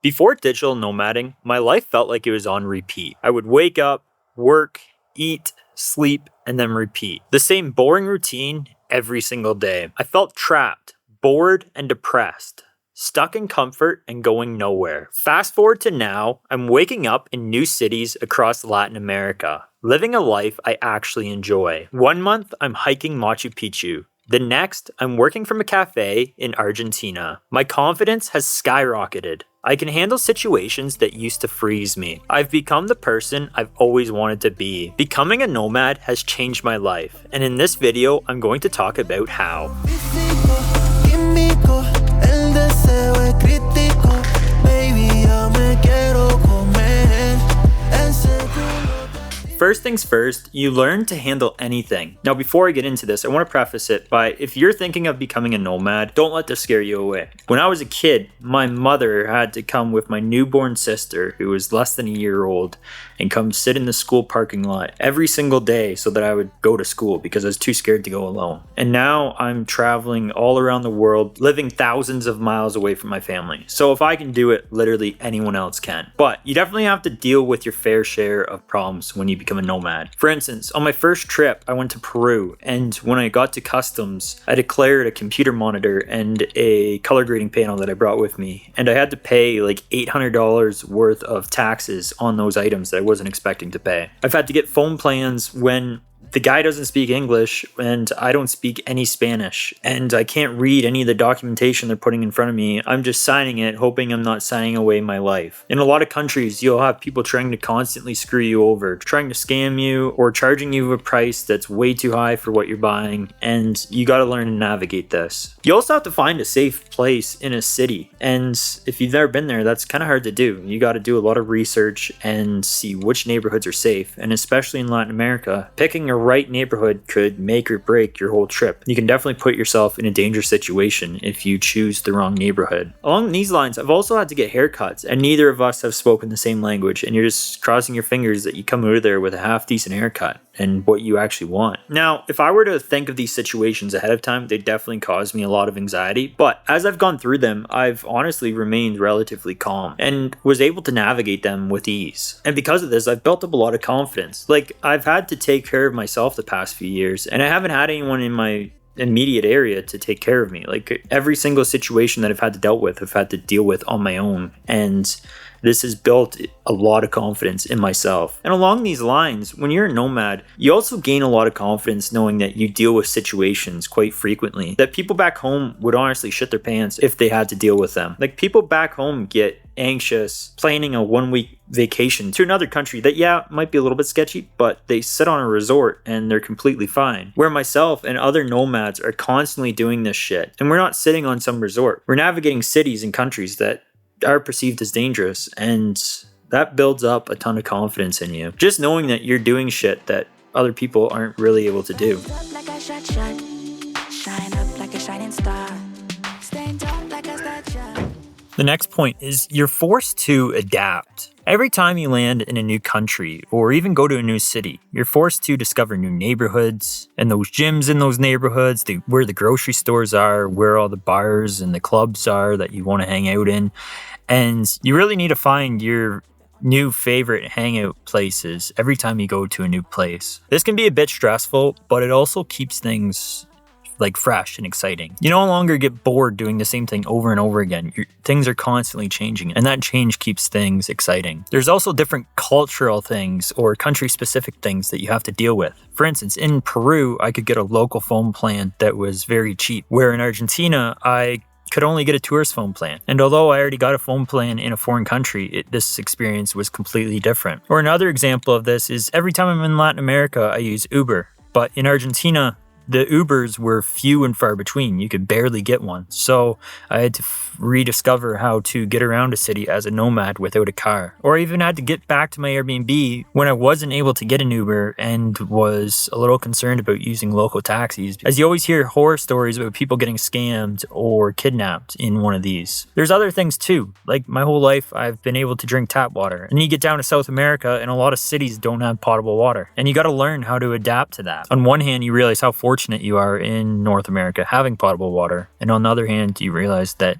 Before digital nomading, my life felt like it was on repeat. I would wake up, work, eat, sleep, and then repeat. The same boring routine every single day. I felt trapped, bored, and depressed. Stuck in comfort and going nowhere. Fast forward to now, I'm waking up in new cities across Latin America, living a life I actually enjoy. 1 month, I'm hiking Machu Picchu. The next, I'm working from a cafe in Argentina. My confidence has skyrocketed. I can handle situations that used to freeze me. I've become the person I've always wanted to be. Becoming a nomad has changed my life, and in this video, I'm going to talk about how. First things first, you learn to handle anything. Now, before I get into this, I want to preface it by, if you're thinking of becoming a nomad, don't let this scare you away. When I was a kid, my mother had to come with my newborn sister, who was less than a year old, and come sit in the school parking lot every single day so that I would go to school because I was too scared to go alone. And now I'm traveling all around the world, living thousands of miles away from my family. So if I can do it, literally anyone else can. But you definitely have to deal with your fair share of problems when you become a nomad. For instance, on my first trip, I went to Peru, and when I got to customs, I declared a computer monitor and a color grading panel that I brought with me, and I had to pay like $800 worth of taxes on those items that I wasn't expecting to pay. I've had to get phone plans when the guy doesn't speak English and I don't speak any Spanish, and I can't read any of the documentation they're putting in front of me. I'm just signing it, hoping I'm not signing away my life. In a lot of countries, you'll have people trying to constantly screw you over, trying to scam you or charging you a price that's way too high for what you're buying, and you got to learn to navigate this. You also have to find a safe place in a city, and if you've never been there, that's kind of hard to do. You got to do a lot of research and see which neighborhoods are safe, and especially in Latin America, picking a right neighborhood could make or break your whole trip. You can definitely put yourself in a dangerous situation if you choose the wrong neighborhood. Along these lines, I've also had to get haircuts, and neither of us have spoken the same language, and you're just crossing your fingers that you come out of there with a half decent haircut and what you actually want. Now, if I were to think of these situations ahead of time, they definitely caused me a lot of anxiety, but as I've gone through them, I've honestly remained relatively calm and was able to navigate them with ease. And because of this, I've built up a lot of confidence. Like, I've had to take care of myself the past few years, and I haven't had anyone in my immediate area to take care of me. Like, every single situation that I've had to deal with on my own, and this has built a lot of confidence in myself. And along these lines, when you're a nomad, you also gain a lot of confidence knowing that you deal with situations quite frequently that people back home would honestly shit their pants if they had to deal with them. Like, people back home get anxious planning a 1-week vacation to another country that, might be a little bit sketchy, but they sit on a resort and they're completely fine. Where myself and other nomads are constantly doing this shit, and we're not sitting on some resort. We're navigating cities and countries that are perceived as dangerous, and that builds up a ton of confidence in you. Just knowing that you're doing shit that other people aren't really able to do. The next point is you're forced to adapt. Every time you land in a new country or even go to a new city, you're forced to discover new neighborhoods and those gyms in those neighborhoods, where the grocery stores are, where all the bars and the clubs are that you want to hang out in. And you really need to find your new favorite hangout places every time you go to a new place. This can be a bit stressful, but it also keeps things like fresh and exciting. You no longer get bored doing the same thing over and over again. Things are constantly changing, and that change keeps things exciting. There's also different cultural things or country-specific things that you have to deal with. For instance, in Peru, I could get a local phone plan that was very cheap, where in Argentina, I could only get a tourist phone plan. And although I already got a phone plan in a foreign country, this experience was completely different. Or another example of this is every time I'm in Latin America, I use Uber. But in Argentina, the Ubers were few and far between. You could barely get one. So I had to rediscover how to get around a city as a nomad without a car. Or I even had to get back to my Airbnb when I wasn't able to get an Uber and was a little concerned about using local taxis. As you always hear horror stories about people getting scammed or kidnapped in one of these. There's other things too. Like, my whole life I've been able to drink tap water. And you get down to South America and a lot of cities don't have potable water. And you got to learn how to adapt to that. On one hand, you realize how fortunate fortunate you are in North America having potable water. And on the other hand, you realize that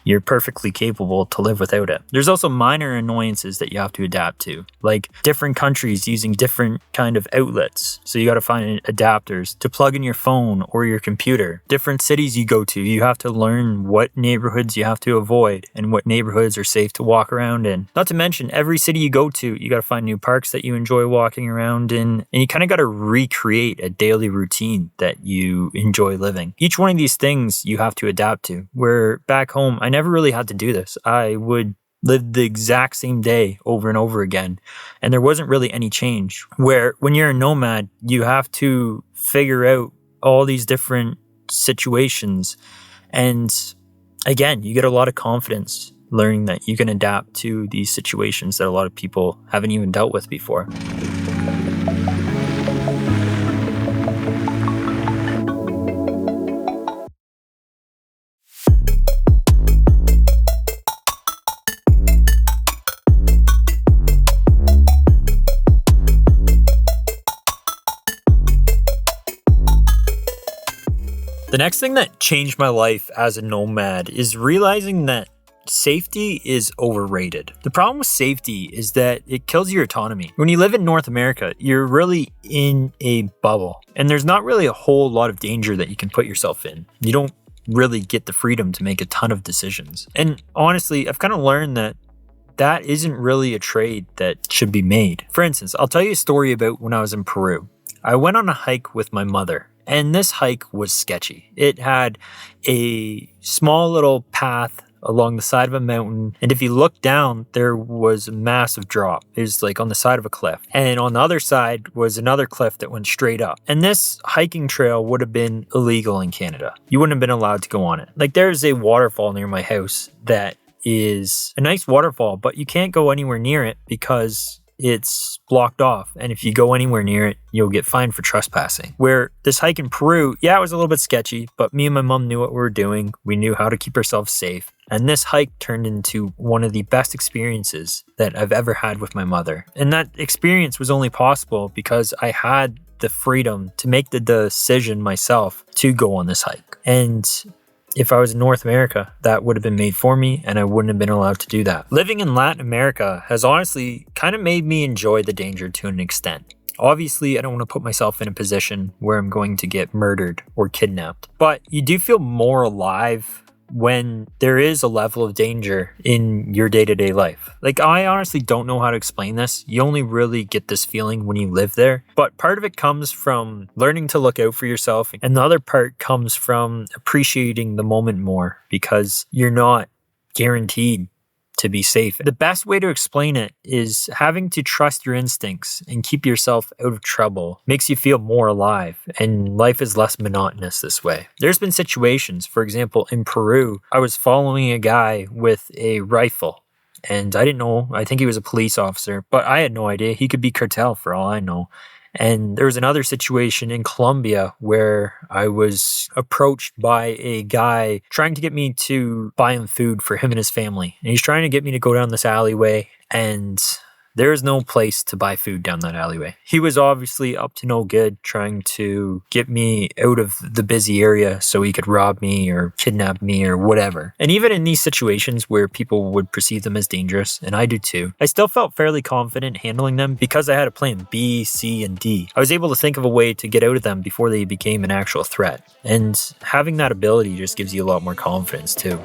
you're perfectly capable to live without it. There's also minor annoyances that you have to adapt to, like different countries using different kind of outlets. So you got to find adapters to plug in your phone or your computer. Different cities you go to, you have to learn what neighborhoods you have to avoid and what neighborhoods are safe to walk around in. Not to mention, every city you go to, you got to find new parks that you enjoy walking around in, and you kind of got to recreate a daily routine that you enjoy living. Each one of these things you have to adapt to. Where back home, I never really had to do this. I would live the exact same day over and over again, and there wasn't really any change. Where when you're a nomad, you have to figure out all these different situations, and again, you get a lot of confidence learning that you can adapt to these situations that a lot of people haven't even dealt with before. The next thing that changed my life as a nomad is realizing that safety is overrated. The problem with safety is that it kills your autonomy. When you live in North America, you're really in a bubble, and there's not really a whole lot of danger that you can put yourself in. You don't really get the freedom to make a ton of decisions. And honestly, I've kind of learned that isn't really a trade that should be made. For instance, I'll tell you a story about when I was in Peru. I went on a hike with my mother. And this hike was sketchy. It had a small little path along the side of a mountain. And if you look down, there was a massive drop. It was like on the side of a cliff. And on the other side was another cliff that went straight up. And this hiking trail would have been illegal in Canada. You wouldn't have been allowed to go on it. Like there's a waterfall near my house that is a nice waterfall, but you can't go anywhere near it because it's blocked off. And if you go anywhere near it, you'll get fined for trespassing. Where this hike in Peru, yeah, it was a little bit sketchy, but me and my mom knew what we were doing. We knew how to keep ourselves safe. And this hike turned into one of the best experiences that I've ever had with my mother. And that experience was only possible because I had the freedom to make the decision myself to go on this hike. And if I was in North America, that would have been made for me and I wouldn't have been allowed to do that. Living in Latin America has honestly kind of made me enjoy the danger to an extent. Obviously, I don't want to put myself in a position where I'm going to get murdered or kidnapped, but you do feel more alive when there is a level of danger in your day-to-day life. Like, I honestly don't know how to explain this. You only really get this feeling when you live there. But part of it comes from learning to look out for yourself. And the other part comes from appreciating the moment more because you're not guaranteed to be safe. The best way to explain it is having to trust your instincts and keep yourself out of trouble makes you feel more alive, and life is less monotonous this way. There's been situations, for example, in Peru, I was following a guy with a rifle. And I didn't know, I think he was a police officer, but I had no idea. He could be cartel for all I know. And there was another situation in Colombia where I was approached by a guy trying to get me to buy him food for him and his family. And he's trying to get me to go down this alleyway, and there is no place to buy food down that alleyway. He was obviously up to no good trying to get me out of the busy area so he could rob me or kidnap me or whatever. And even in these situations where people would perceive them as dangerous, and I do too, I still felt fairly confident handling them because I had a plan B, C, and D. I was able to think of a way to get out of them before they became an actual threat. And having that ability just gives you a lot more confidence too.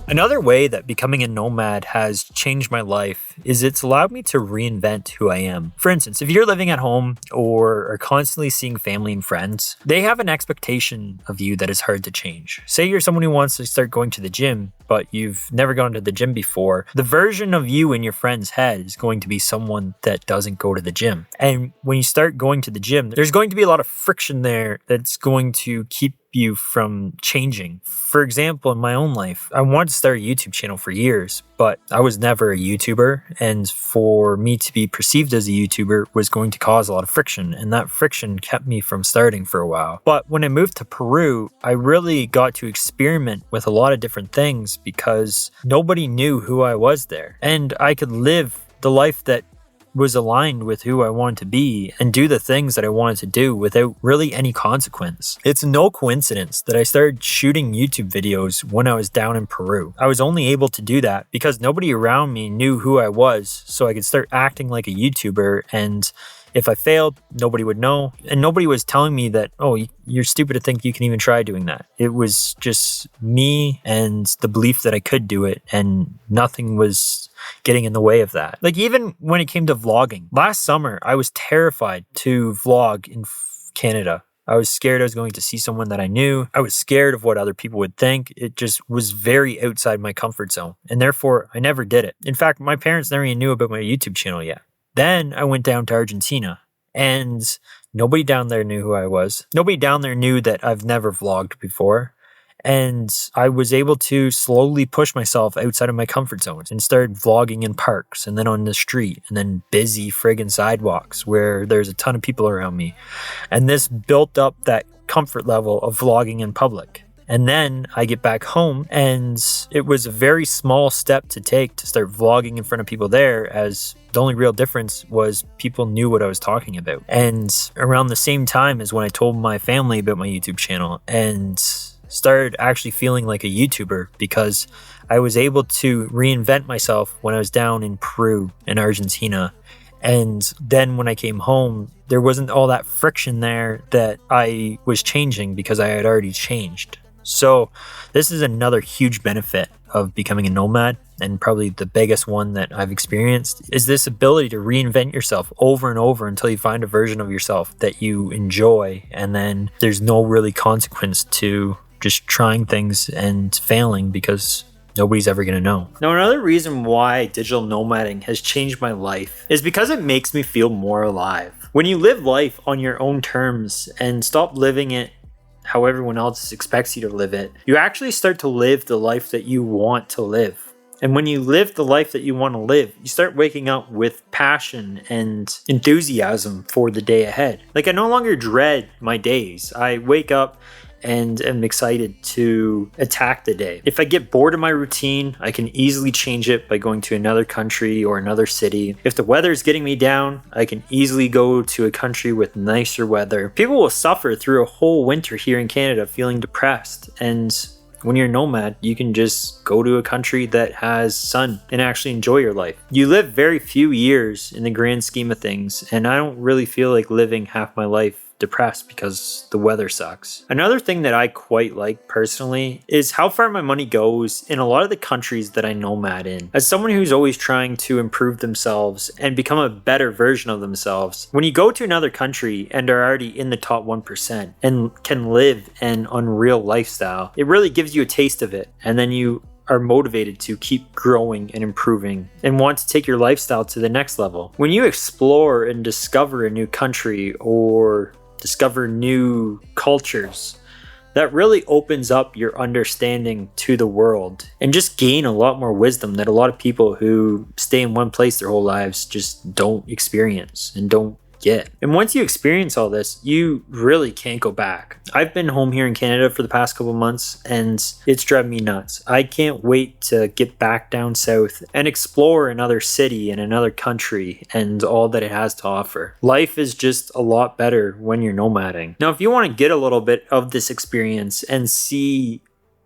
Another way that becoming a nomad has changed my life is it's allowed me to reinvent who I am. For instance, if you're living at home or are constantly seeing family and friends, they have an expectation of you that is hard to change. Say you're someone who wants to start going to the gym, but you've never gone to the gym before. The version of you in your friend's head is going to be someone that doesn't go to the gym. And when you start going to the gym, there's going to be a lot of friction there that's going to keep you from changing. For example, in my own life, I wanted to start a YouTube channel for years, but I was never a YouTuber, and for me to be perceived as a YouTuber was going to cause a lot of friction, and that friction kept me from starting for a while. But when I moved to Peru, I really got to experiment with a lot of different things because nobody knew who I was there, and I could live the life that was aligned with who I wanted to be and do the things that I wanted to do without really any consequence. It's no coincidence that I started shooting YouTube videos when I was down in Peru. I was only able to do that because nobody around me knew who I was, so I could start acting like a YouTuber, and if I failed, nobody would know. And nobody was telling me that, oh, you're stupid to think you can even try doing that. It was just me and the belief that I could do it, and nothing was getting in the way of that. Like, even when it came to vlogging, last summer, I was terrified to vlog in Canada. I was scared I was going to see someone that I knew. I was scared of what other people would think. It just was very outside my comfort zone, and therefore I never did it. In fact, my parents never even knew about my YouTube channel yet. Then I went down to Argentina, and nobody down there knew who I was. Nobody down there knew that I've never vlogged before. And I was able to slowly push myself outside of my comfort zones and started vlogging in parks, and then on the street, and then busy friggin' sidewalks where there's a ton of people around me. And this built up that comfort level of vlogging in public. And then I get back home, and it was a very small step to take to start vlogging in front of people there, as the only real difference was people knew what I was talking about. And around the same time as when I told my family about my YouTube channel and started actually feeling like a YouTuber, because I was able to reinvent myself when I was down in Peru and Argentina. And then when I came home, there wasn't all that friction there that I was changing because I had already changed. So this is another huge benefit of becoming a nomad, and probably the biggest one that I've experienced, is this ability to reinvent yourself over and over until you find a version of yourself that you enjoy, and then there's no really consequence to just trying things and failing because nobody's ever going to know. Now, another reason why digital nomading has changed my life is because it makes me feel more alive. When you live life on your own terms and stop living it how everyone else expects you to live it, you actually start to live the life that you want to live. And when you live the life that you want to live, you start waking up with passion and enthusiasm for the day ahead. Like, I no longer dread my days. I wake up and am excited to attack the day. If I get bored of my routine, I can easily change it by going to another country or another city. If the weather is getting me down, I can easily go to a country with nicer weather. People will suffer through a whole winter here in Canada feeling depressed, and when you're a nomad, you can just go to a country that has sun and actually enjoy your life. You live very few years in the grand scheme of things, and I don't really feel like living half my life depressed because the weather sucks. Another thing that I quite like personally is how far my money goes in a lot of the countries that I nomad in. As someone who's always trying to improve themselves and become a better version of themselves, when you go to another country and are already in the top 1% and can live an unreal lifestyle, it really gives you a taste of it, and then you are motivated to keep growing and improving and want to take your lifestyle to the next level. When you explore and discover a new country or discover new cultures, that really opens up your understanding to the world and just gain a lot more wisdom that a lot of people who stay in one place their whole lives just don't experience and don't get. And once you experience all this, you really can't go back. I've been home here in Canada for the past couple months, and it's driving me nuts. I can't wait to get back down south and explore another city and another country and all that it has to offer. Life is just a lot better when you're nomading. Now, if you want to get a little bit of this experience and see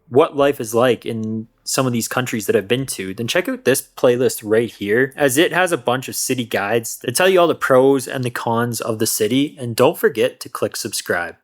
what life is like in some of these countries that I've been to, then check out this playlist right here, as it has a bunch of city guides that tell you all the pros and the cons of the city, and don't forget to click subscribe.